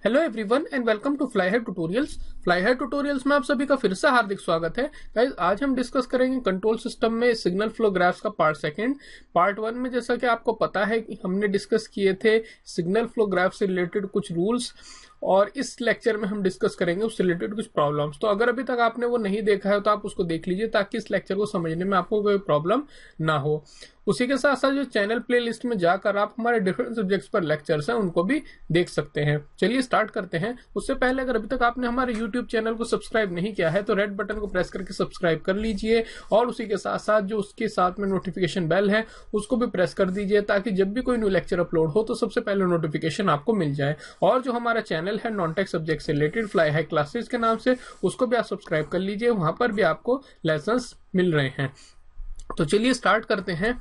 Hello everyone and welcome to Fly High Tutorials. Fly High Tutorials में आप सभी का फिर से हार्दिक स्वागत है। गाइस, आज हम डिस्कस करेंगे कंट्रोल सिस्टम में सिग्नल फ्लो ग्राफ्स का पार्ट सेकंड। पार्ट वन में जैसा कि आपको पता है कि हमने डिस्कस किए थे सिग्नल फ्लो ग्राफ से रिलेटेड कुछ रूल्स, और इस लेक्चर में हम डिस्कस करेंगे उससे रिलेटेड कुछ प्रॉब्लम्स। तो अगर अभी तक आपने वो नहीं देखा है तो आप उसको देख लीजिए ताकि इस लेक्चर को समझने में आपको कोई प्रॉब्लम ना हो। उसी के साथ साथ जो चैनल प्लेलिस्ट में जाकर आप हमारे डिफरेंट सब्जेक्ट्स पर लेक्चर्स हैं उनको भी देख सकते हैं। चलिए स्टार्ट करते हैं। उससे पहले अगर अभी तक आपने हमारे यूट्यूब चैनल को सब्सक्राइब नहीं किया है तो रेड बटन को प्रेस करके सब्सक्राइब कर लीजिए, और उसी के साथ साथ जो उसके साथ में नोटिफिकेशन बेल है उसको भी प्रेस कर दीजिए ताकि जब भी कोई न्यू लेक्चर अपलोड हो तो सबसे पहले नोटिफिकेशन आपको मिल जाए। और जो हमारा चैनल है नॉन टेक सब्जेक्ट से रिलेटेड फ्लाई हाई क्लासेस के नाम से, उसको भी आप सब्सक्राइब कर लीजिए, वहां पर भी आपको लेसन्स मिल रहे हैं। तो चलिए स्टार्ट करते हैं।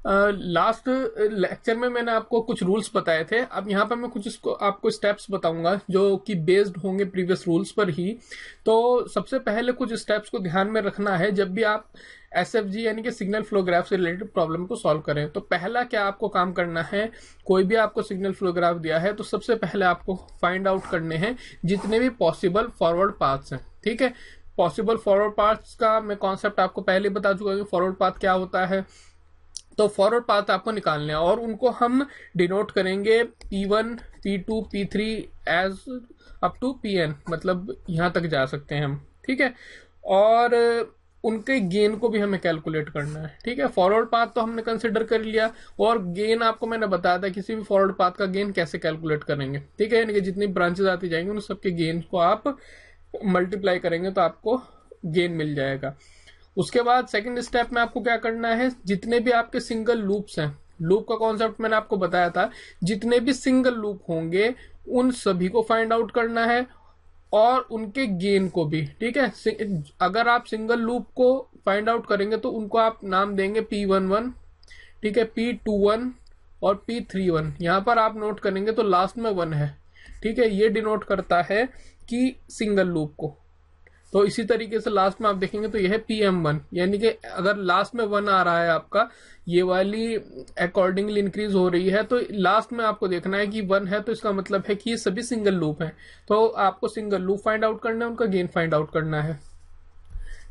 लास्ट लेक्चर में मैंने आपको कुछ रूल्स बताए थे। अब यहाँ पर मैं कुछ इसको आपको स्टेप्स बताऊंगा जो कि बेस्ड होंगे प्रीवियस रूल्स पर ही। तो सबसे पहले कुछ स्टेप्स को ध्यान में रखना है जब भी आप एसएफजी यानी कि सिग्नल फ्लो ग्राफ से रिलेटेड प्रॉब्लम को सॉल्व करें। तो पहला क्या आपको काम करना है, कोई भी आपको सिग्नल फ्लो ग्राफ दिया है तो सबसे पहले आपको फाइंड आउट करने हैं जितने भी पॉसिबल फॉरवर्ड पाथ्स हैं। ठीक है, पॉसिबल फॉरवर्ड पाथ्स का मैं कॉन्सेप्ट आपको पहले बता चुका हूं कि फॉरवर्ड पाथ क्या होता है। तो फॉरवर्ड पाथ आपको निकालने हैं और उनको हम डिनोट करेंगे P1, P2, P3 as up to Pn, मतलब यहां तक जा सकते हैं हम। ठीक है, और उनके गेन को भी हमें कैलकुलेट करना है। ठीक है, फॉरवर्ड पाथ तो हमने कंसिडर कर लिया, और गेन आपको मैंने बताया था किसी भी फॉरवर्ड पाथ का गेन कैसे कैलकुलेट करेंगे। ठीक है, यानी कि जितनी ब्रांचेस आती जाएंगी उन सबके गेन को आप मल्टीप्लाई करेंगे तो आपको गेन मिल जाएगा। उसके बाद सेकंड स्टेप में आपको क्या करना है, जितने भी आपके सिंगल लूप्स हैं, लूप का कॉन्सेप्ट मैंने आपको बताया था, जितने भी सिंगल लूप होंगे उन सभी को फाइंड आउट करना है और उनके गेन को भी। ठीक है, अगर आप सिंगल लूप को फाइंड आउट करेंगे तो उनको आप नाम देंगे P11, ठीक है, P21 और P31। यहां पर आप नोट करेंगे तो लास्ट में 1 है। ठीक है, ये डिनोट करता है कि सिंगल लूप को। तो इसी तरीके से लास्ट में आप देखेंगे तो यह है PM1, यानी कि अगर लास्ट में 1 आ रहा है आपका, ये वाली अकॉर्डिंगली इंक्रीज हो रही है, तो लास्ट में आपको देखना है कि 1 है तो इसका मतलब है कि ये सभी सिंगल लूप हैं। तो आपको सिंगल लूप फाइंड आउट करना है, उनका गेन फाइंड आउट करना है।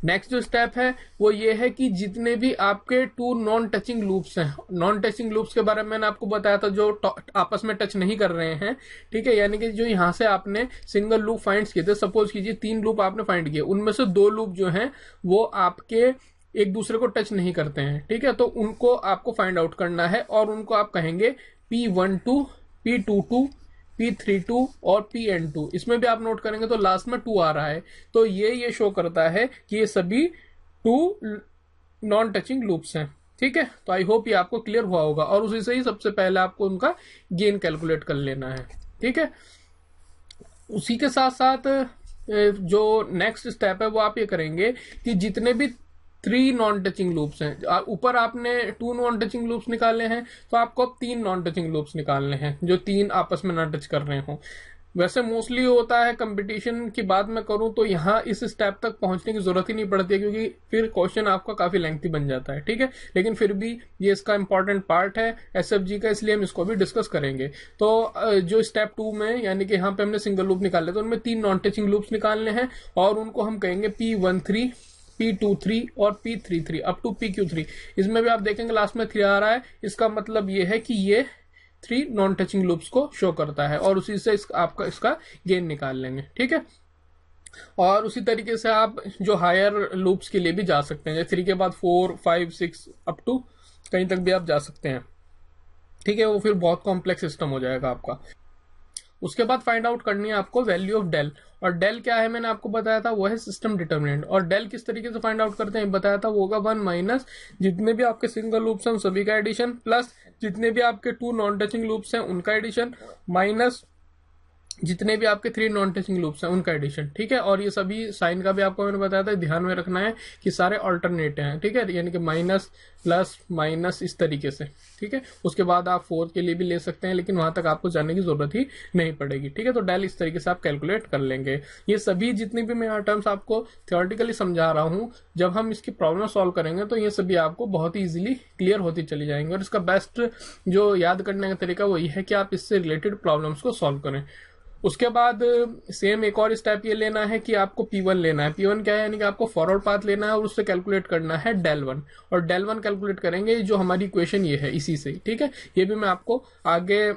नेक्स्ट जो स्टेप है वो ये है कि जितने भी आपके 2 नॉन टचिंग लूप्स हैं, नॉन टचिंग लूप्स के बारे में मैंने आपको बताया था जो आपस में टच नहीं कर रहे हैं। ठीक है, यानी कि जो यहां से आपने सिंगल लूप फाइंड किए थे, सपोज कीजिए 3 लूप आपने फाइंड किए, उनमें से 2 लूप जो हैं वो आपके एक दूसरे को टच नहीं करते हैं। ठीक है, तो उनको आपको फाइंड आउट करना है और उनको आप कहेंगे P12, P22, P32 और Pn2। इसमें भी आप नोट करेंगे तो लास्ट में 2 आ रहा है, तो ये शो करता है कि ये सभी 2 नॉन टचिंग लूप्स हैं। ठीक है, तो आई होप ये आपको क्लियर हुआ होगा, और उसी से ही सबसे पहले आपको उनका गेन कैलकुलेट कर लेना है। ठीक है, उसी के साथ साथ जो नेक्स्ट स्टेप है वो आप ये करेंगे कि जितने भी 3 नॉन टचिंग लूप्स हैं, ऊपर आपने 2 नॉन टचिंग लूप्स निकाले हैं तो आपको अब 3 नॉन टचिंग लूप्स निकालने हैं जो 3 आपस में ना टच कर रहे हो। वैसे मोस्टली होता है कंपटीशन की बात मैं करूं तो यहाँ इस स्टेप तक पहुंचने की जरूरत ही नहीं पड़ती है, क्योंकि फिर क्वेश्चन आपका काफी लेंथी बन जाता है। ठीक है, लेकिन फिर भी ये इसका इंपॉर्टेंट पार्ट है एसएफजी का, इसलिए हम इसको भी डिस्कस करेंगे। तो जो स्टेप 2 में यानी कि यहाँ पे हमने सिंगल लूप निकाले तो उनमें 3 नॉन टचिंग लूप्स निकालने हैं और उनको हम कहेंगे P13, P23 और P33 अप टू PQ3। इसमें भी आप देखेंगे लास्ट में 3 आ रहा है, इसका मतलब ये है कि ये 3 नॉन टचिंग लूप्स को शो करता है, और उसी से आपका इसका गेन निकाल लेंगे। ठीक है, और उसी तरीके से आप जो हायर लूप्स के लिए भी जा सकते हैं, जैसे 3 के बाद 4, 5, 6 अप टू कहीं तक भी आप जा सकते हैं। ठीक है, वो फिर बहुत कॉम्प्लेक्स सिस्टम हो जाएगा आपका। उसके बाद फाइंड आउट करनी है आपको वैल्यू ऑफ डेल, और डेल क्या है मैंने आपको बताया था वो है सिस्टम डिटर्मिनेंट। और डेल किस तरीके से फाइंड आउट करते हैं बताया था, वो होगा 1 माइनस जितने भी आपके सिंगल लूप्स हैं सभी का एडिशन, प्लस जितने भी आपके 2 नॉन टचिंग लूप्स हैं उनका एडिशन, माइनस जितने भी आपके 3 नॉन टचिंग लूप्स हैं उनका एडिशन। ठीक है, और ये सभी साइन का भी आपको मैंने बताया था ध्यान में रखना है कि सारे ऑल्टरनेट हैं। ठीक है, यानी कि माइनस प्लस माइनस इस तरीके से। ठीक है, उसके बाद आप 4 के लिए भी ले सकते हैं, लेकिन वहां तक आपको जाने की जरूरत ही नहीं पड़ेगी। ठीक है, तो डेल इस तरीके से आप कैलकुलेट कर लेंगे। ये सभी जितनी भी मैं टर्म्स आपको थियोरेटिकली समझा रहा हूं, जब हम इसकी प्रॉब्लम सॉल्व करेंगे तो ये सभी आपको बहुत ही इजीली क्लियर होती चली जाएंगे। और इसका बेस्ट जो याद करने का तरीका वो ये है कि आप इससे रिलेटेड प्रॉब्लम्स को सॉल्व करें। उसके बाद सेम एक और स्टेप ये लेना है कि आपको P1 लेना है। P1 क्या है, यानी कि आपको फॉरवर्ड पाथ लेना है और उससे कैलकुलेट करना है del1, और del1 कैलकुलेट करेंगे जो हमारी इक्वेशन ये है इसी से, ठीक है। ये भी मैं आपको आगे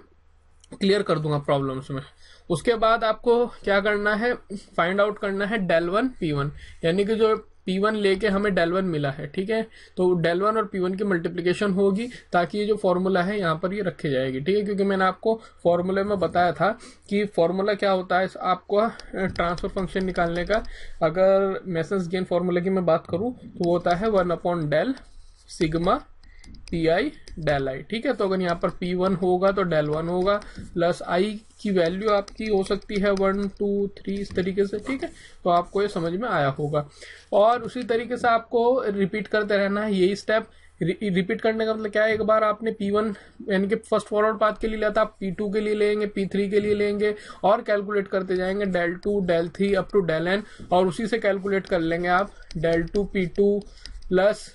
क्लियर कर दूंगा प्रॉब्लम्स में। उसके बाद आपको क्या करना है, फाइंड आउट करना है del1 P1, यानी कि जो P1 लेके हमें del1 मिला है, ठीक है। तो del1 और P1 की मल्टीप्लिकेशन होगी ताकि ये जो फॉर्मूला है यहाँ पर ये रखे जाएगी, ठीक है। क्योंकि मैंने आपको फॉर्मूले में बताया था कि फॉर्मूला क्या होता है आपको ट्रांसफर फंक्शन निकालने का। अगर मेसन्स गेन फॉर्मूले की मैं बात करूँ तो वो होता है 1/del sigma Pi del i, ठीक है। तो अगर यहाँ पर P1 होगा तो del1 होगा, प्लस i की वैल्यू आपकी हो सकती है 1 2 3 इस तरीके से, ठीक है। तो आपको ये समझ में आया होगा। और उसी तरीके से आपको रिपीट करते रहना है यही स्टेप। रिपीट करने का मतलब क्या है, एक बार आपने P1 यानी कि फर्स्ट फॉरवर्ड पाथ के लिए लिया था, आप P2 के लिए लेंगे, P3 के लिए लेंगे और कैलकुलेट करते जाएंगे del2 del3 up to del n, और उसी से कैलकुलेट कर लेंगे आप del2 P2 plus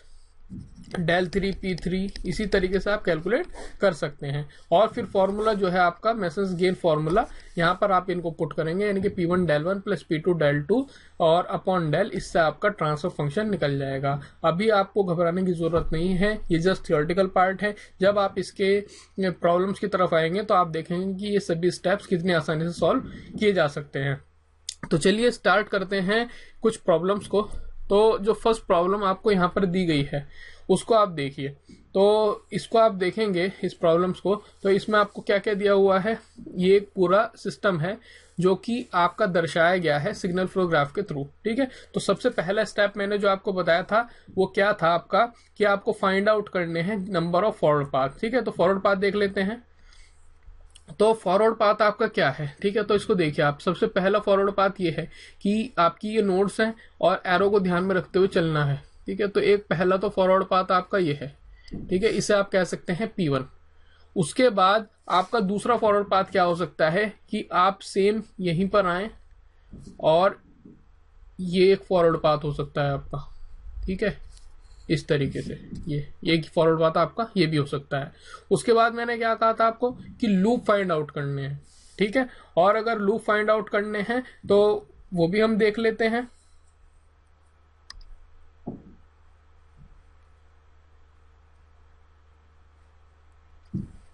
del3 P3, इसी तरीके से आप कैलकुलेट कर सकते हैं। और फिर फॉर्मूला जो है आपका मेसन्स गेन फॉर्मूला, यहाँ पर आप इनको पुट करेंगे, यानी कि P1 del1 plus P2 del2 और अपॉन del, इससे आपका ट्रांसफर फंक्शन निकल जाएगा। अभी आपको घबराने की जरूरत नहीं है, ये जस्ट थियोरेटिकल पार्ट है। जब आप इसके प्रॉब्लम्स की तरफ आएंगे तो आप देखेंगे कि ये सभी स्टेप्स कितनी आसानी से सॉल्व किए जा सकते हैं। तो चलिए स्टार्ट करते हैं कुछ प्रॉब्लम्स को। तो जो फर्स्ट प्रॉब्लम आपको यहाँ पर दी गई है उसको आप देखिए। तो इसको आप देखेंगे इस प्रॉब्लम्स को, तो इसमें आपको क्या क्या दिया हुआ है, ये एक पूरा सिस्टम है जो कि आपका दर्शाया गया है सिग्नल फ्लो ग्राफ के थ्रू, ठीक है। तो सबसे पहला स्टेप मैंने जो आपको बताया था वो क्या था आपका, कि आपको फाइंड आउट करने हैं नंबर ऑफ फॉरवर्ड पाथ, ठीक है। तो फॉरवर्ड पाथ देख लेते हैं। तो फॉरवर्ड पाथ आपका क्या है, ठीक है। तो इसको देखिए आप, सबसे पहला फॉरवर्ड पाथ ये है कि आपकी ये नोड्स हैं और एरो को ध्यान में रखते हुए चलना है, ठीक है। तो एक पहला तो फॉरवर्ड पाथ आपका ये है, ठीक है, इसे आप कह सकते हैं P1। उसके बाद आपका दूसरा फॉरवर्ड पाथ क्या हो सकता है कि आप सेम यहीं पर आए और ये एक फॉरवर्ड पाथ हो सकता है आपका, ठीक है, इस तरीके से ये फॉरवर्ड पाथ आपका ये भी हो सकता है। उसके बाद मैंने क्या कहा था आपको कि लूप फाइंड आउट करने हैं, ठीक है। और अगर लूप फाइंड आउट करने हैं तो वो भी हम देख लेते हैं।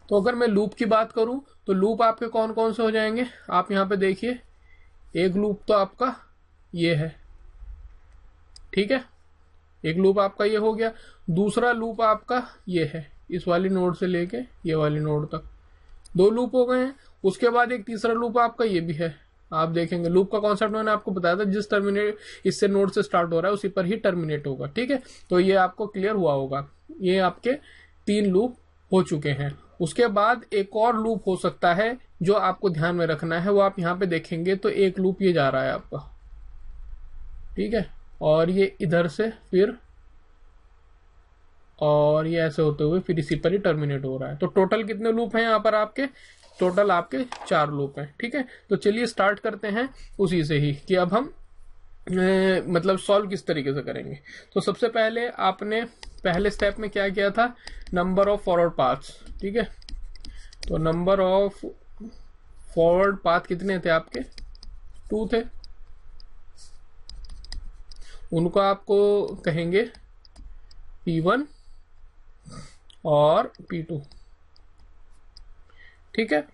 तो अगर मैं लूप की बात करूं तो लूप आपके कौन कौन से हो जाएंगे, आप यहां पे देखिए। एक लूप तो आपका ये है, ठीक है, एक लूप आपका ये हो गया। दूसरा लूप आपका ये है, इस वाली नोड से लेके ये वाली नोड तक, दो लूप हो गए हैं। उसके बाद एक तीसरा लूप आपका ये भी है। आप देखेंगे लूप का कॉन्सेप्ट मैंने आपको बताया था, जिस टर्मिनेट इससे नोड से स्टार्ट हो रहा है उसी पर ही टर्मिनेट होगा, ठीक है। तो ये आपको क्लियर हुआ होगा, ये आपके 3 लूप हो चुके हैं। उसके बाद एक और लूप हो सकता है जो आपको ध्यान में रखना है, वो आप यहाँ पे देखेंगे तो एक लूप ये जा रहा है आपका, ठीक है, और ये इधर से फिर और ये ऐसे होते हुए फिर इसी पर ही टर्मिनेट हो रहा है। तो टोटल कितने लूप हैं यहाँ पर आपके, टोटल आपके 4 लूप हैं, ठीक है। तो चलिए स्टार्ट करते हैं उसी से ही कि अब हम मतलब सॉल्व किस तरीके से करेंगे। तो सबसे पहले आपने पहले स्टेप में क्या किया था, नंबर ऑफ फॉरवर्ड पाथ्स, ठीक है। तो नंबर ऑफ फॉरवर्ड पाथ कितने थे आपके, 2 थे। उनको आपको कहेंगे P1 और P2, ठीक है।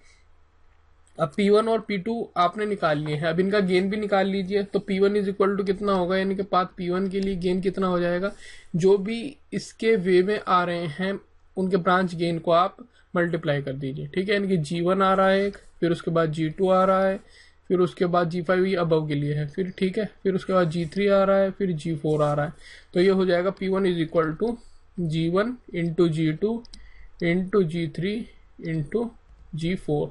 अब P1 और P2 आपने निकाल लिए हैं, अब इनका गेन भी निकाल लीजिए। तो P1 इज इक्वल टू कितना होगा, यानी कि पाथ P1 के लिए गेन कितना हो जाएगा, जो भी इसके वे में आ रहे हैं उनके ब्रांच गेन को आप मल्टीप्लाई कर दीजिए, ठीक है। यानी कि G1 आ रहा है एक, फिर उसके बाद G2 आ रहा है, फिर उसके बाद G5 ये अबव के लिए है, फिर ठीक है, फिर उसके बाद G3 आ रहा है, फिर G4 आ रहा है। तो ये हो जाएगा P1 is equal to G1 into G2 into G3 into G4,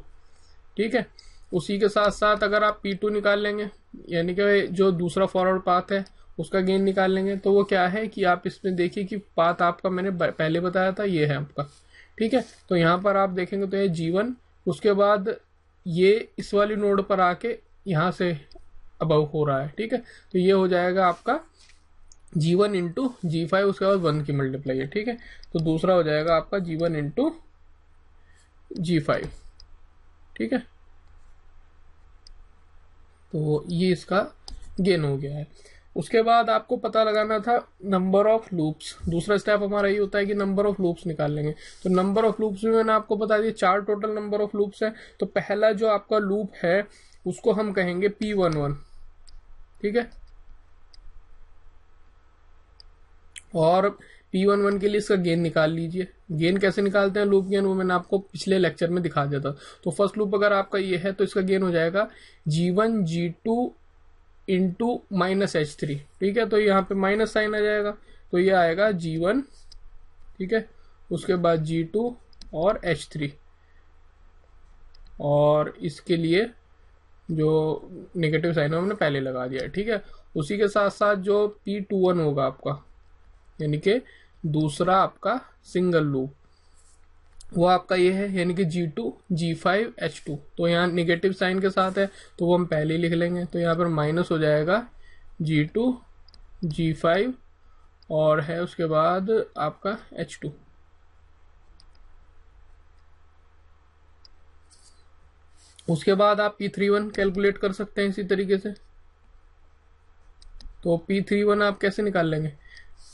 ठीक है। उसी के साथ साथ अगर आप P2 निकाल लेंगे, यानी कि जो दूसरा फॉरवर्ड पाथ है उसका गेन निकाल लेंगे, तो वो क्या है कि आप इसमें देखिए कि पाथ आपका मैंने पहले बताया था ये है आपका, ठीक है। तो यहाँ पर आप देखेंगे तो ये G1, उसके बाद ये इस वाली नोड पर आके यहाँ से अबव हो रहा है, ठीक है। तो ये हो जाएगा आपका G1 इंटू G5, उसके बाद 1 की मल्टीप्लाई है, ठीक है। तो दूसरा हो जाएगा आपका G1 इंटू G5, ठीक है। तो ये इसका गेन हो गया है। उसके बाद आपको पता लगाना था नंबर ऑफ लूप्स। दूसरा स्टेप हमारा ये होता है कि नंबर ऑफ लूप्स निकाल लेंगे। तो नंबर ऑफ लूप्स भी मैंने आपको बता दिया, 4 टोटल नंबर ऑफ लूप्स है। तो पहला जो आपका लूप है उसको हम कहेंगे P11, ठीक है। और P11 के लिए इसका गेन निकाल लीजिए। गेन कैसे निकालते हैं लूप गेन, वो मैंने आपको पिछले लेक्चर में दिखा दिया था। तो फर्स्ट लूप अगर आपका ये है तो इसका गेन हो जाएगा G1 G2 इंटू -H3, ठीक है। तो यहाँ पे माइनस साइन आ जाएगा, तो ये आएगा G1, ठीक है। उसके बाद G2 और H3, और इसके लिए जो नेगेटिव साइन है हमने पहले लगा दिया है, ठीक है। उसी के साथ साथ जो P21 होगा आपका, यानी कि दूसरा आपका सिंगल लूप, वो आपका ये है, यानी कि G2 G5 H2। तो यहाँ नेगेटिव साइन के साथ है तो वो हम पहले ही लिख लेंगे। तो यहाँ पर माइनस हो जाएगा G2 G5 और है उसके बाद आपका H2। उसके बाद आप P31 कैलकुलेट कर सकते हैं इसी तरीके से। तो P31 आप कैसे निकाल लेंगे,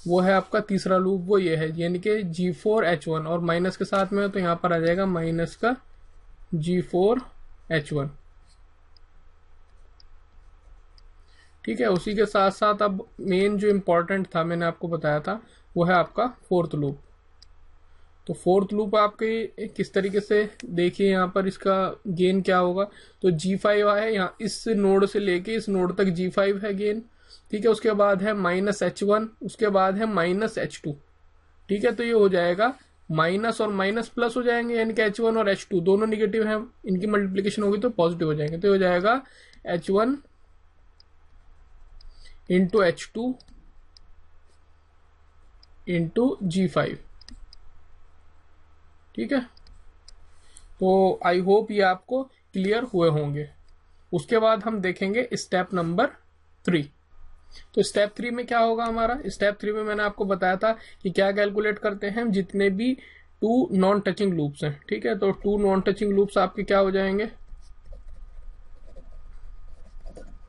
वो है आपका तीसरा लूप, वो ये है, यानी कि G4 H1 और माइनस के साथ में है तो यहाँ पर आ जाएगा माइनस का G4 H1, ठीक है। उसी के साथ साथ अब मेन जो इम्पोर्टेंट था मैंने आपको बताया था, वो है आपका फोर्थ लूप। तो फोर्थ लूप आपके किस तरीके से, देखिए यहाँ पर इसका गेन क्या होगा। तो G5 है, यहाँ इस नोड से लेके इस नोड तक G5 है गेन, ठीक है। उसके बाद है -H1, उसके बाद है -H2, ठीक है। तो ये हो जाएगा माइनस और माइनस प्लस हो जाएंगे, यानी कि H1 और H2 दोनों निगेटिव हैं, इनकी मल्टीप्लिकेशन होगी तो पॉजिटिव हो जाएंगे। तो ये हो जाएगा H1 into H2 into G5, ठीक है। तो आई होप ये आपको क्लियर हुए होंगे। उसके बाद हम देखेंगे स्टेप नंबर 3। तो स्टेप 3 में क्या होगा हमारा, स्टेप 3 में मैंने आपको बताया था कि क्या कैलकुलेट करते हैं हम, जितने भी 2 नॉन टचिंग लूप्स हैं, ठीक है। तो 2 नॉन टचिंग लूप्स आपके क्या हो जाएंगे,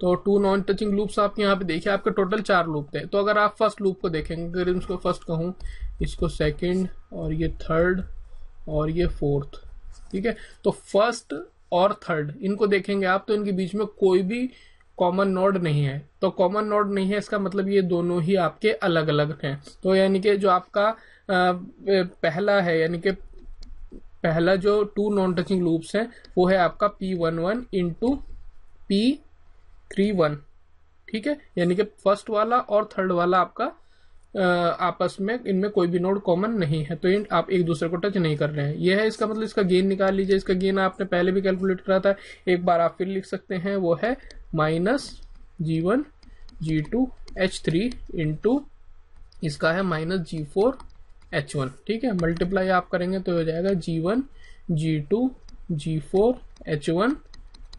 तो 2 नॉन टचिंग लूप्स आपके यहाँ पे देखिए आपके टोटल 4 लूप थे। तो अगर आप फर्स्ट लूप को देखेंगे, अगर इसको फर्स्ट कहूँ, इसको सेकेंड, और ये थर्ड, और ये फोर्थ, ठीक है। तो फर्स्ट और थर्ड इनको देखेंगे आप, तो इनके बीच में कोई भी कॉमन नोड नहीं है। तो कॉमन नोड नहीं है इसका मतलब ये दोनों ही आपके अलग अलग हैं। तो यानी कि जो आपका पहला है, यानी कि पहला जो 2 नॉन टचिंग लूप्स हैं वो है आपका P11 इंटू P31, ठीक है। यानी कि फर्स्ट वाला और थर्ड वाला आपका आपस में, इनमें कोई भी नोड कॉमन नहीं है, तो इन आप एक दूसरे को टच नहीं कर रहे हैं। यह है इसका मतलब। इसका गेन निकाल लीजिए। इसका गेन आपने पहले भी कैलकुलेट करा था, एक बार आप फिर लिख सकते हैं, वो है -G1 G2 H3 इंटू इसका है -G4 H1, ठीक है। मल्टीप्लाई आप करेंगे तो हो जाएगा G1 G2 G4 H1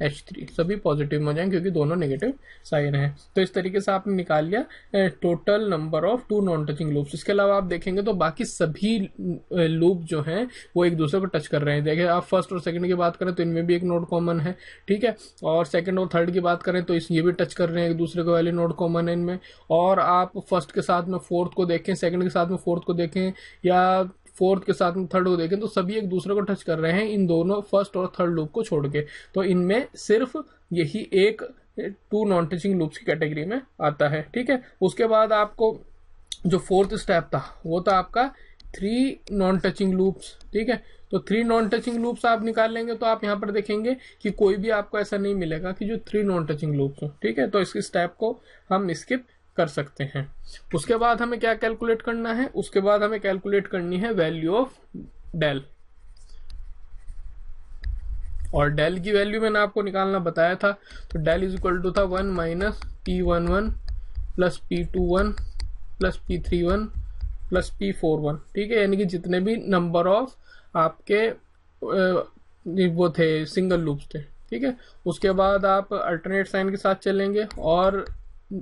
H3, सभी पॉजिटिव में हो जाएंगे क्योंकि दोनों नेगेटिव साइन है। तो इस तरीके से आपने निकाल लिया total number of 2 non touching loops. इसके अलावा आप देखेंगे तो बाकी सभी लूप जो हैं वो एक दूसरे को टच कर रहे हैं। देखिए आप फर्स्ट और सेकंड की बात करें तो इनमें भी एक नोड कॉमन है, ठीक है। और सेकंड और थर्ड की बात करें तो ये भी टच कर रहे हैं एक दूसरे को, वाले नोड कॉमन है इनमें। और आप फर्स्ट के साथ में फोर्थ को देखें, सेकंड के साथ में फोर्थ को देखें, या फोर्थ के साथ में थर्ड को देखें, तो सभी एक दूसरे को टच कर रहे हैं इन दोनों फर्स्ट और थर्ड लूप को छोड़ के। तो इनमें सिर्फ यही एक 2 नॉन टचिंग लूप्स की कैटेगरी में आता है, ठीक है। उसके बाद आपको जो फोर्थ स्टेप था वो था आपका 3 नॉन टचिंग लूप्स, ठीक है। तो 3 नॉन टचिंग लूप्स आप निकाल लेंगे तो आप यहाँ पर देखेंगे कि कोई भी आपको ऐसा नहीं मिलेगा कि जो 3 नॉन टचिंग लूप्स हो, ठीक है। तो इस स्टेप को हम स्किप कर सकते हैं। उसके बाद हमें क्या कैलकुलेट करना है, उसके बाद हमें कैलकुलेट करनी है वैल्यू ऑफ डेल। और डेल की वैल्यू मैंने आपको निकालना बताया था। तो डेल इज इक्वल टू था 1 minus P11 plus P21 plus P31 plus P41, ठीक है। यानी कि जितने भी नंबर ऑफ आपके वो थे सिंगल लूप्स थे, ठीक है। उसके बाद आप अल्टरनेट साइन के साथ चलेंगे और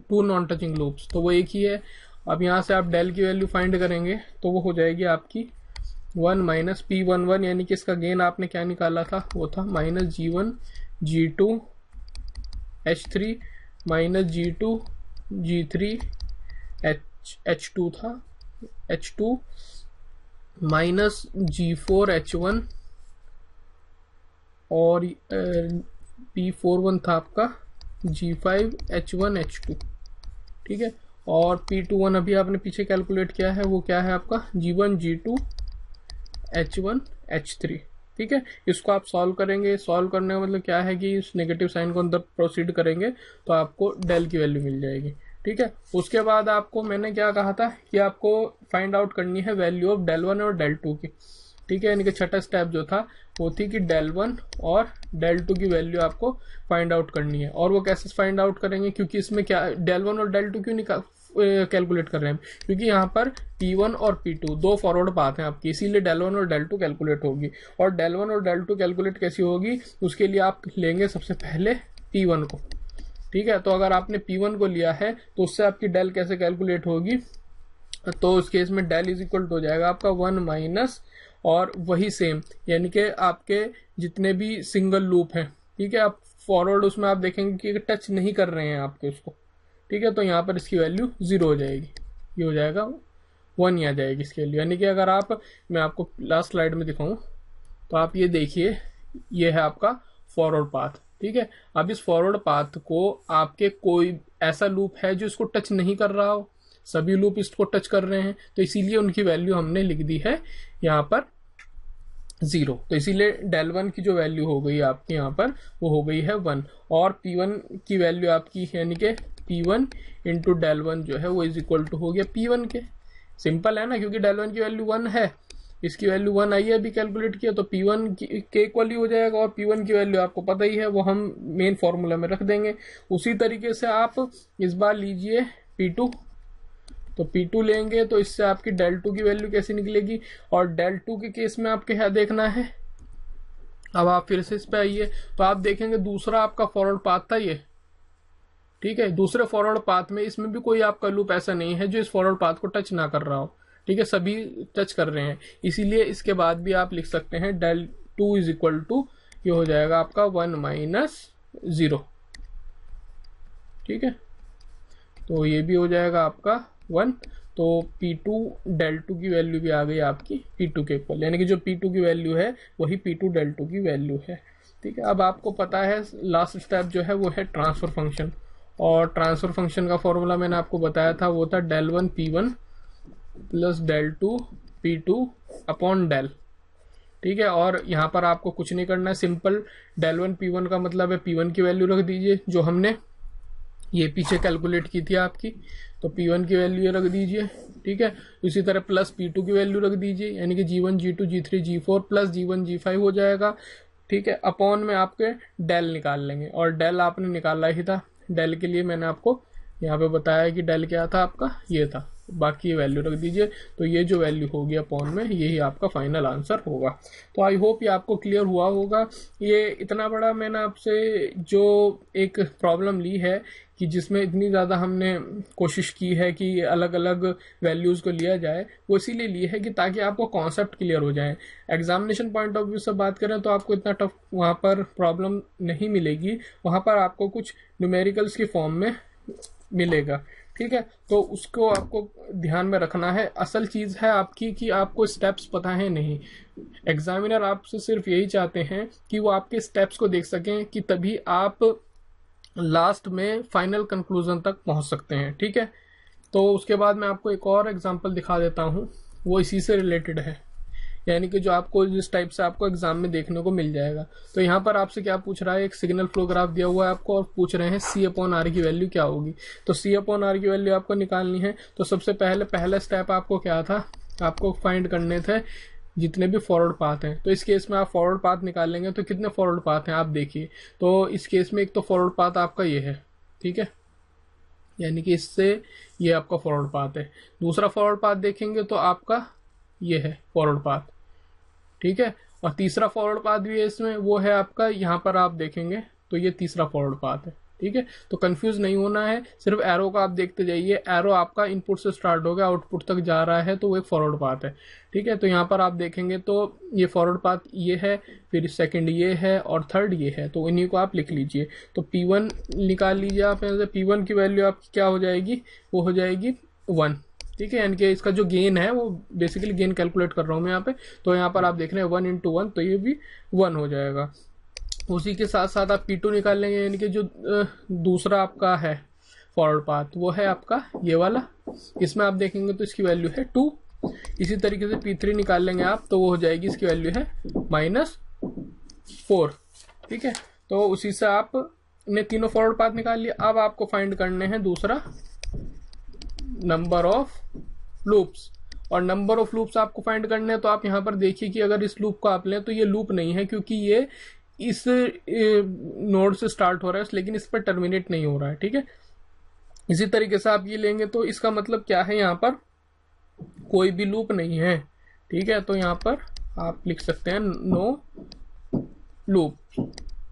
2 नॉन टचिंग लूप्स, तो वो एक ही है। अब यहाँ से आप डेल की वैल्यू फाइंड करेंगे तो वो हो जाएगी आपकी 1 माइनस P11, यानी कि इसका गेन आपने क्या निकाला था, वो था -G1 G2 H3 minus G2 G3 H2 था H2 माइनस G4 H1 और P41 था आपका G5 H1 H2, ठीक है। और P21 अभी आपने पीछे कैलकुलेट किया है, वो क्या है आपका G1 G2 H1 H3, ठीक है। इसको आप सॉल्व करेंगे, सॉल्व करने का मतलब क्या है कि इस नेगेटिव साइन को अंदर प्रोसीड करेंगे तो आपको डेल की वैल्यू मिल जाएगी, ठीक है। उसके बाद आपको मैंने क्या कहा था कि आपको फाइंड आउट करनी है वैल्यू ऑफ डेल 1 और डेल 2 की, ठीक है। यानी कि छठा स्टेप जो था वो थी कि डेल 1 और डेल 2 की वैल्यू आपको फाइंड आउट करनी है। और वो कैसे फाइंड आउट करेंगे, क्योंकि इसमें क्या डेल 1 और डेल 2 क्यों कैलकुलेट कर रहे हैं, क्योंकि यहाँ पर P1 और P2 दो फॉरवर्ड पाथ हैं आपकी, इसीलिए डेल 1 और डेल 2 कैलकुलेट होगी। और डेल 1 और डेल 2 कैलकुलेट कैसी होगी, उसके लिए आप लेंगे सबसे पहले P1 को, ठीक है। तो अगर आपने P1 को लिया है तो उससे आपकी डेल कैसे कैलकुलेट होगी, तो उस केस में डेल इज इक्वल टू हो जाएगा आपका 1 माइनस और वही सेम, यानी कि आपके जितने भी सिंगल लूप हैं, ठीक है, आप फॉरवर्ड उसमें आप देखेंगे कि टच नहीं कर रहे हैं आपके उसको, ठीक है। तो यहाँ पर इसकी वैल्यू 0 हो जाएगी, ये हो जाएगा 1 ही आ जाएगी इसकी वैल्यू। यानी कि अगर मैं आपको लास्ट स्लाइड में दिखाऊं तो आप ये देखिए, ये है आपका फॉरवर्ड पाथ, ठीक है। अब इस फॉरवर्ड पाथ को आपके कोई ऐसा लूप है जो इसको टच नहीं कर रहा हो, सभी लूप इसको टच कर रहे हैं, तो इसीलिए उनकी वैल्यू हमने लिख दी है यहाँ पर 0। तो इसीलिए डेल 1 की जो वैल्यू हो गई आपकी यहाँ पर वो हो गई है 1, और P1 की वैल्यू आपकी यानी कि P1 इंटू डेल 1 जो है वो इज इक्वल टू हो गया P1 के। सिंपल है ना, क्योंकि डेल 1 की वैल्यू 1 है, इसकी वैल्यू 1 आई है अभी कैलकुलेट किया, तो P1 के इक्वल ही हो जाएगा। और P1 की वैल्यू आपको पता ही है, वो हम मेन फॉर्मूला में रख देंगे। उसी तरीके से आप इस बार लीजिए P2, तो P2 लेंगे तो इससे आपकी डेल 2 की वैल्यू कैसी निकलेगी, और डेल 2 के केस में आपके क्या देखना है। अब आप फिर से इस पे आइए तो आप देखेंगे दूसरा आपका फॉरवर्ड पाथ था ये, ठीक है। दूसरे फॉरवर्ड पाथ में इसमें भी कोई आपका लूप ऐसा नहीं है जो इस फॉरवर्ड पाथ को टच ना कर रहा हो, ठीक है, सभी टच कर रहे हैं। इसीलिए इसके बाद भी आप लिख सकते हैं डेल 2 इज इक्वल टू, ये हो जाएगा आपका 1 माइनस 0, ठीक है। तो ये भी हो जाएगा आपका 1। तो P2 डेल 2 की वैल्यू भी आ गई आपकी P2 के इक्वल, यानी कि जो P2 की वैल्यू है वही P2 डेल 2 की वैल्यू है, ठीक है। अब आपको पता है लास्ट स्टेप जो है वो है ट्रांसफर फंक्शन, और ट्रांसफर फंक्शन का फॉर्मूला मैंने आपको बताया था, वो था del 1 P1 plus del 2 P2 upon del, ठीक है। और यहाँ पर आपको कुछ नहीं करना है, सिंपल डेल 1 P1 का मतलब है P1 की वैल्यू रख दीजिए जो हमने ये पीछे कैलकुलेट की थी आपकी, तो P1 की वैल्यू रख दीजिए, ठीक है। इसी तरह प्लस P2 की वैल्यू रख दीजिए, यानी कि G1 G2 G3 G4 plus G1 G5 हो जाएगा, ठीक है। अपॉन में आपके डेल निकाल लेंगे, और डेल आपने निकाला ही था। डेल के लिए मैंने आपको यहाँ पे बताया कि डेल क्या था आपका, ये था, बाकी ये वैल्यू रख दीजिए। तो ये जो वैल्यू होगी अपॉन में, यही आपका फाइनल आंसर होगा। तो आई होप ये आपको क्लियर हुआ होगा। ये इतना बड़ा मैंने आपसे जो एक प्रॉब्लम ली है कि जिसमें इतनी ज़्यादा हमने कोशिश की है कि अलग अलग वैल्यूज़ को लिया जाए, वो इसीलिए ली है कि ताकि आपको कॉन्सेप्ट क्लियर हो जाए। एग्जामिनेशन पॉइंट ऑफ व्यू से बात करें तो आपको इतना टफ वहाँ पर प्रॉब्लम नहीं मिलेगी, वहाँ पर आपको कुछ न्यूमेरिकल्स की फॉर्म में मिलेगा, ठीक है। तो उसको आपको ध्यान में रखना है। असल चीज़ है आपकी कि आपको स्टेप्स पता है नहीं, एग्जामिनर आपसे सिर्फ यही चाहते हैं कि वो आपके स्टेप्स को देख सकें, कि तभी आप लास्ट में फाइनल कंक्लूजन तक पहुंच सकते हैं, ठीक है। तो उसके बाद मैं आपको एक और एग्जांपल दिखा देता हूं, वो इसी से रिलेटेड है, यानी कि जो आपको जिस टाइप से आपको एग्जाम में देखने को मिल जाएगा। तो यहाँ पर आपसे क्या पूछ रहा है, एक सिग्नल फ्लो ग्राफ दिया हुआ है आपको, और पूछ रहे हैं C/R की वैल्यू क्या होगी। तो C/R की वैल्यू आपको निकालनी है। तो सबसे पहला स्टेप आपको क्या था, आपको फाइंड करने थे जितने भी फॉरवर्ड पाथ हैं। तो इस केस में आप फॉरवर्ड पाथ निकालेंगे तो कितने फॉरवर्ड पाथ हैं आप देखिए। तो इस केस में एक तो फॉरवर्ड पाथ आपका ये है, ठीक है, यानी कि इससे ये आपका फॉरवर्ड पाथ है। दूसरा फॉरवर्ड पाथ देखेंगे तो आपका ये है फॉरवर्ड पाथ, ठीक है। और तीसरा फॉरवर्ड पाथ भी है इसमें, वो है आपका यहाँ पर आप देखेंगे तो ये तीसरा फॉरवर्ड पाथ है, ठीक है। तो कंफ्यूज नहीं होना है, सिर्फ एरो का आप देखते जाइए, एरो आपका इनपुट से स्टार्ट होगा आउटपुट तक जा रहा है तो वो एक फॉरवर्ड पाथ है, ठीक है। तो यहाँ पर आप देखेंगे तो ये फॉरवर्ड पाथ ये है, फिर सेकंड ये है और थर्ड ये है, तो इन्हीं को आप लिख लीजिए। तो P1 निकाल लीजिए आप, यहाँ से P1 की वैल्यू आपकी क्या हो जाएगी, वो हो जाएगी 1, ठीक है। यानी कि इसका जो गेन है वो बेसिकली गेन कैलकुलेट कर रहा हूँ मैं यहाँ पे, तो यहाँ पर आप देख रहे हैं 1 × 1, तो ये भी 1 हो जाएगा। उसी के साथ साथ आप P2 निकाल लेंगे, यानी कि जो दूसरा आपका है फॉरवर्ड पाथ वो है आपका ये वाला, इसमें आप देखेंगे तो इसकी वैल्यू है 2। इसी तरीके से P3 निकाल लेंगे आप, तो वो हो जाएगी, इसकी वैल्यू है -4, ठीक है। तो उसी से आप ने तीनों फॉरवर्ड पाथ निकाल लिए। अब आपको फाइंड करने हैं दूसरा नंबर ऑफ लूप्स, और नंबर ऑफ लूप्स आपको फाइंड करने हैं। तो आप यहाँ पर देखिए कि अगर इस लूप को आप लें तो ये लूप नहीं है, क्योंकि ये इस नोड से स्टार्ट हो रहा है लेकिन इस पर टर्मिनेट नहीं हो रहा है, ठीक है। इसी तरीके से आप ये लेंगे तो इसका मतलब क्या है, यहाँ पर कोई भी लूप नहीं है, ठीक है। तो यहाँ पर आप लिख सकते हैं नो लूप,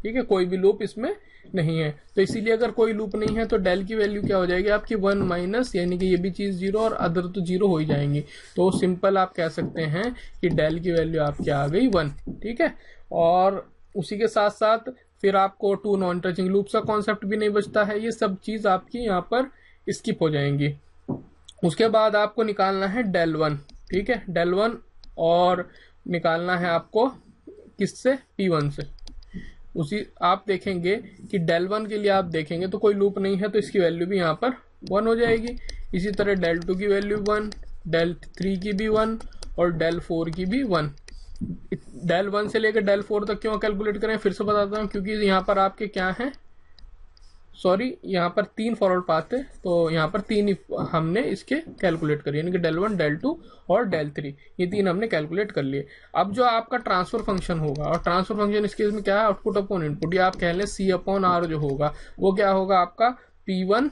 ठीक है, कोई भी लूप इसमें नहीं है। तो इसीलिए अगर कोई लूप नहीं है तो डेल की वैल्यू क्या हो जाएगी आपकी 1 माइनस, यानी कि ये भी चीज 0 और अदर तो 0 हो ही जाएंगी। तो सिंपल आप कह सकते हैं कि डेल की वैल्यू आपकी आ गई 1, ठीक है। और उसी के साथ साथ फिर आपको 2 नॉन टचिंग लूप्स का कॉन्सेप्ट भी नहीं बचता है, ये सब चीज आपकी यहाँ पर स्किप हो जाएंगी। उसके बाद आपको निकालना है डेल 1, ठीक है, डेल 1, और निकालना है आपको किससे, P1 से। उसी आप देखेंगे कि डेल 1 के लिए आप देखेंगे तो कोई लूप नहीं है, तो इसकी वैल्यू भी यहाँ पर 1 हो जाएगी। इसी तरह डेल 2 की वैल्यू 1, डेल 3 की भी 1 और डेल 4 की भी 1। डेल 1 से लेकर डेल 4 तक क्यों कैलकुलेट करें, फिर से बताता हूँ, क्योंकि यहाँ पर आपके क्या है, सॉरी, यहाँ पर 3 फॉरवर्ड पाथ है, तो यहाँ पर 3 हमने इसके कैलकुलेट करिए, यानी कि डेल 1, डेल 2 और डेल 3, ये 3 हमने कैलकुलेट कर लिए। अब जो आपका ट्रांसफर फंक्शन होगा, और ट्रांसफर फंक्शन इस केस में क्या है, आउटपुट अपॉन इनपुट, या आप कह लें C/R जो होगा वो क्या होगा आपका P1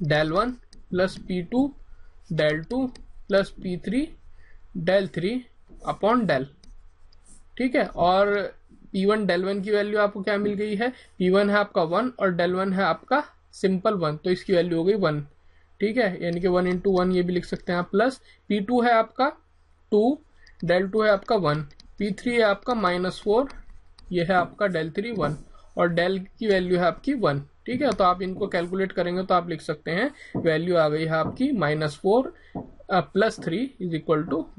del 1 plus P2 del 2 plus P3 del 3 upon del, ठीक है। और P1 डेल 1 की वैल्यू आपको क्या मिल गई है, P1 है आपका 1 और डेल 1 है आपका सिंपल 1, तो इसकी वैल्यू हो गई 1, ठीक है, यानी कि 1 × 1 ये भी लिख सकते हैं आप। प्लस P2 है आपका 2, डेल 2 है आपका 1, P3 है आपका -4, ये है आपका डेल 3 1, और डेल की वैल्यू है आपकी 1, ठीक है। तो आप इनको कैलकुलेट करेंगे तो आप लिख सकते हैं वैल्यू आ गई है आपकी -4 + 3 =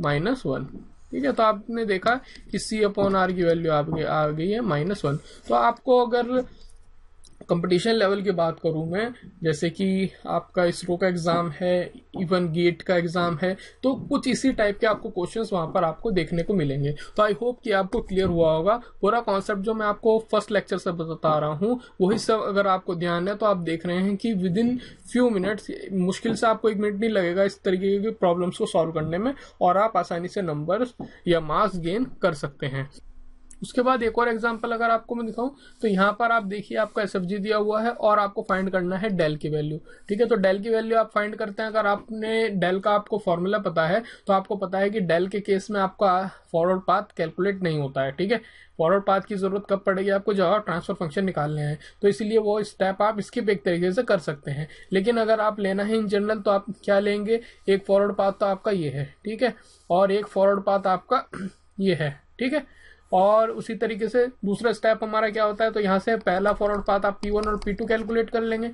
-1, ठीक है। तो आपने देखा कि C/R की वैल्यू आ गई है -1। तो आपको अगर कंपटीशन लेवल की बात करूं मैं, जैसे कि आपका इसरो का एग्जाम है, इवन गेट का एग्जाम है, तो कुछ इसी टाइप के आपको क्वेश्चंस वहां पर आपको देखने को मिलेंगे। तो आई होप कि आपको क्लियर हुआ होगा पूरा कॉन्सेप्ट जो मैं आपको फर्स्ट लेक्चर से बता रहा हूं, वही सब अगर आपको ध्यान है तो आप देख रहे हैं कि विद इन फ्यू मिनट्स, मुश्किल से आपको 1 मिनट नहीं लगेगा इस तरीके की प्रॉब्लम्स को सॉल्व करने में, और आप आसानी से नंबर्स या मार्क्स गेन कर सकते हैं। उसके बाद एक और एग्जांपल अगर आपको मैं दिखाऊं तो यहाँ पर आप देखिए आपका SFG दिया हुआ है और आपको फाइंड करना है डेल की वैल्यू, ठीक है। तो डेल की वैल्यू आप फाइंड करते हैं, अगर आपने डेल का आपको फॉर्मूला पता है तो आपको पता है कि डेल के केस में आपका फॉरवर्ड पाथ कैलकुलेट नहीं होता है, ठीक है। फॉरवर्ड पाथ की जरूरत कब पड़ेगी आपको, जब आप ट्रांसफर फंक्शन निकालने हैं, तो इसीलिए वो स्टेप आप स्किप एक तरीके से कर सकते हैं। लेकिन अगर आप लेना है इन जनरल तो आप क्या लेंगे, एक फॉरवर्ड पाथ तो आपका ये है, ठीक है, और एक फॉरवर्ड पाथ आपका ये है, ठीक है। और उसी तरीके से दूसरा स्टेप हमारा क्या होता है, तो यहाँ से पहला फॉरवर्ड पाथ आप P1 और P2 कैलकुलेट कर लेंगे।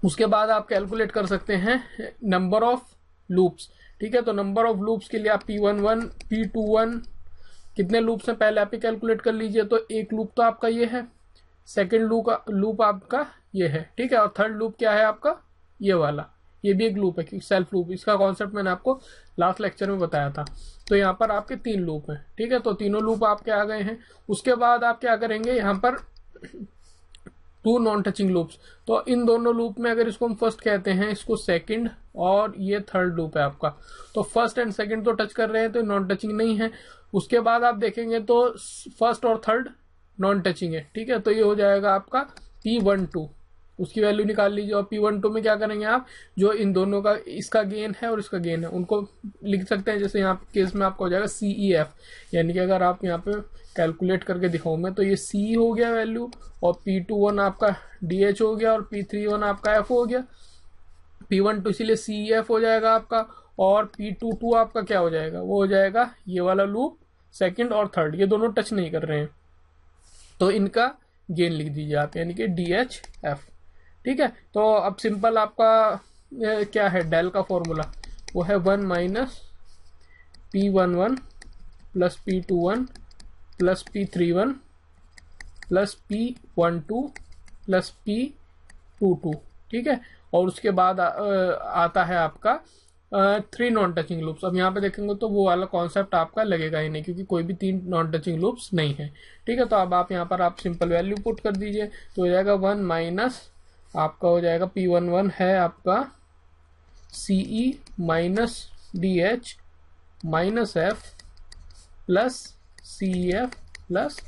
उसके बाद आप कैलकुलेट कर सकते हैं नंबर ऑफ लूप्स, ठीक है। तो नंबर ऑफ लूप्स के लिए आप P11 P21 कितने लूप्स हैं पहले आप ही कैलकुलेट कर लीजिए। तो एक लूप तो आपका ये है, सेकेंड लूप आपका ये है, ठीक है, और थर्ड लूप क्या है आपका ये वाला, ये भी एक लूप है, सेल्फ लूप, इसका कॉन्सेप्ट मैंने आपको लास्ट लेक्चर में बताया था। तो यहाँ पर आपके 3 लूप हैं, ठीक है, तो तीनों लूप आपके आ गए हैं। उसके बाद आप क्या करेंगे, यहाँ पर 2 नॉन टचिंग लूप्स, तो इन दोनों लूप में अगर इसको हम फर्स्ट कहते हैं, इसको सेकंड, और ये थर्ड लूप है आपका, तो फर्स्ट एंड सेकंड तो टच कर रहे हैं तो नॉन टचिंग नहीं है। उसके बाद आप देखेंगे तो फर्स्ट और थर्ड नॉन टचिंग है, ठीक है, तो ये हो जाएगा आपका P12, उसकी वैल्यू निकाल लीजिए। और P12 में क्या करेंगे आप, जो इन दोनों का, इसका गेन है और इसका गेन है, उनको लिख सकते हैं। जैसे यहाँ केस में आपका हो जाएगा CEF, यानी कि अगर आप यहाँ पे कैलकुलेट करके दिखाऊं मैं तो ये C हो गया वैल्यू, और P21 आपका DH हो गया, और P31 आपका F हो गया। P12 इसीलिए CEF हो जाएगा आपका, और P22 आपका क्या हो जाएगा, वो हो जाएगा ये वाला लूप सेकंड और थर्ड, ये दोनों टच नहीं कर रहे हैं, तो इनका गेन लिख दीजिए आप, यानी कि DHF। ठीक है, तो अब सिंपल आपका क्या है, डेल का फॉर्मूला वो है 1 minus P11 plus P21 plus P31 plus P12 plus P22। ठीक है, और उसके बाद आता है आपका 3 नॉन टचिंग लूप्स। अब यहाँ पे देखेंगे तो वो वाला कॉन्सेप्ट आपका लगेगा ही नहीं, क्योंकि कोई भी 3 नॉन टचिंग लूप्स नहीं है। ठीक है, तो अब आप यहाँ पर आप सिंपल वैल्यू पुट कर दीजिए, तो हो जाएगा 1 माइनस आपका हो जाएगा P11 है आपका CE minus DH minus F plus CEF plus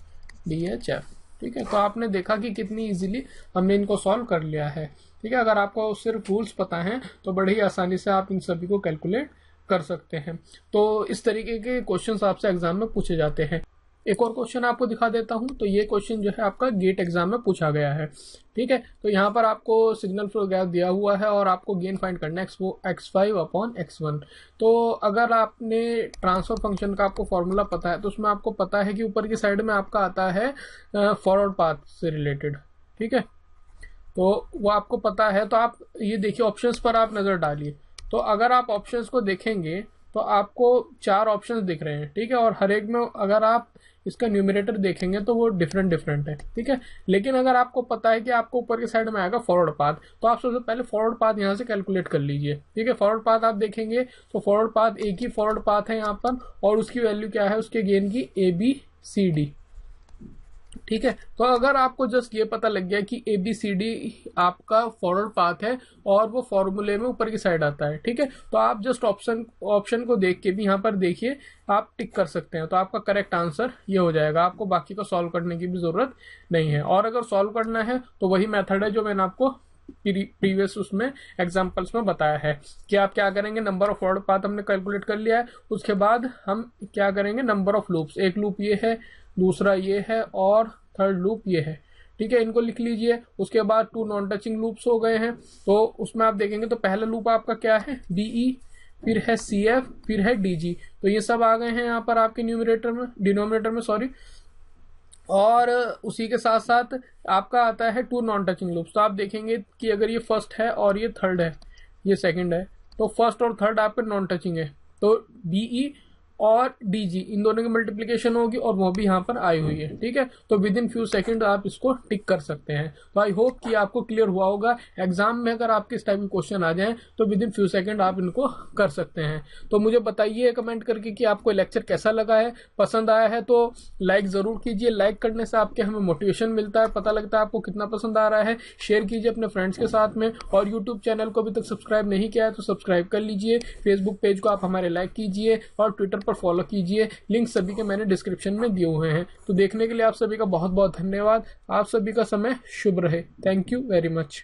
DHF। ठीक है, तो आपने देखा कि कितनी इजीली हमने इनको सॉल्व कर लिया है। ठीक है, अगर आपको सिर्फ रूल्स पता हैं तो बड़े ही आसानी से आप इन सभी को कैलकुलेट कर सकते हैं। तो इस तरीके के क्वेश्चंस आपसे एग्जाम में पूछे जाते हैं। एक और क्वेश्चन आपको दिखा देता हूं, तो ये क्वेश्चन जो है आपका गेट एग्जाम में पूछा गया है। ठीक है, तो यहाँ पर आपको सिग्नल फ्लो ग्राफ दिया हुआ है और आपको गेन फाइंड करना है x5 अपॉन x1। तो अगर आपने ट्रांसफर फंक्शन का आपको फॉर्मूला पता है तो उसमें आपको पता है कि ऊपर की साइड में आपका आता है फॉरवर्ड पाथ से रिलेटेड। ठीक है, तो वो आपको पता है, तो आप ये देखिए ऑप्शंस पर आप नजर डालिए। तो अगर आप ऑप्शंस को देखेंगे तो आपको 4 ऑप्शंस दिख रहे हैं। ठीक है, और हर एक में अगर आप इसका न्यूमरेटर देखेंगे तो वो डिफरेंट है। ठीक है, लेकिन अगर आपको पता है कि आपको ऊपर के साइड में आएगा फॉरवर्ड पाथ, तो आप सबसे पहले फॉरवर्ड पाथ यहाँ से कैलकुलेट कर लीजिए। ठीक है, फॉरवर्ड पाथ आप देखेंगे तो फॉरवर्ड पाथ एक ही फॉरवर्ड पाथ है यहाँ पर, और उसकी वैल्यू क्या है, उसके गेन की ABCD। ठीक है, तो अगर आपको जस्ट ये पता लग गया कि ABCD आपका फॉरवर्ड पाथ है और वो फॉर्मूले में ऊपर की साइड आता है। ठीक है, तो आप जस्ट ऑप्शन को देख के भी यहाँ पर देखिए आप टिक कर सकते हैं, तो आपका करेक्ट आंसर ये हो जाएगा। आपको बाकी को सॉल्व करने की भी जरूरत नहीं है। और अगर सॉल्व करना है तो वही मेथड है जो मैंने आपको प्रीवियस उसमें एग्जांपल्स में बताया है कि आप क्या करेंगे, नंबर ऑफ फॉरवर्ड पाथ हमने कैलकुलेट कर लिया है, उसके बाद हम क्या करेंगे, नंबर ऑफ लूप्स, एक लूप ये है, दूसरा ये है, और थर्ड लूप ये है। ठीक है, इनको लिख लीजिए। उसके बाद 2 नॉन टचिंग लूप्स हो गए हैं, तो उसमें आप देखेंगे तो पहला लूप आपका क्या है, DE, फिर है CF, फिर है DG। तो ये सब आ गए हैं यहाँ पर आपके डिनोमिनेटर में सॉरी। और उसी के साथ साथ आपका आता है 2 नॉन टचिंग लूप्स। तो आप देखेंगे कि अगर ये फर्स्ट है और ये थर्ड है, ये सेकंड है, तो फर्स्ट और थर्ड आपके नॉन टचिंग है, तो DE और DG इन दोनों की मल्टीप्लिकेशन होगी और वो भी यहाँ पर आई हुई है। ठीक है, तो विद इन फ्यू सेकंड आप इसको टिक कर सकते हैं। तो आई होप कि आपको क्लियर हुआ होगा। एग्जाम में अगर आपके इस टाइप के क्वेश्चन आ जाएं तो विद इन फ्यू सेकंड आप इनको कर सकते हैं। तो मुझे बताइए कमेंट करके कि आपको लेक्चर कैसा लगा है, पसंद आया है तो लाइक जरूर कीजिए। लाइक करने से आपके हमें मोटिवेशन मिलता है, पता लगता है आपको कितना पसंद आ रहा है। शेयर कीजिए अपने फ्रेंड्स के साथ में, और यूट्यूब चैनल को अभी तक सब्सक्राइब नहीं किया है तो सब्सक्राइब कर लीजिए। फेसबुक पेज को आप हमारे लाइक कीजिए और ट्विटर पर फॉलो कीजिए। लिंक सभी के मैंने डिस्क्रिप्शन में दिए हुए हैं। तो देखने के लिए आप सभी का बहुत बहुत धन्यवाद। आप सभी का समय शुभ रहे। Thank you very much.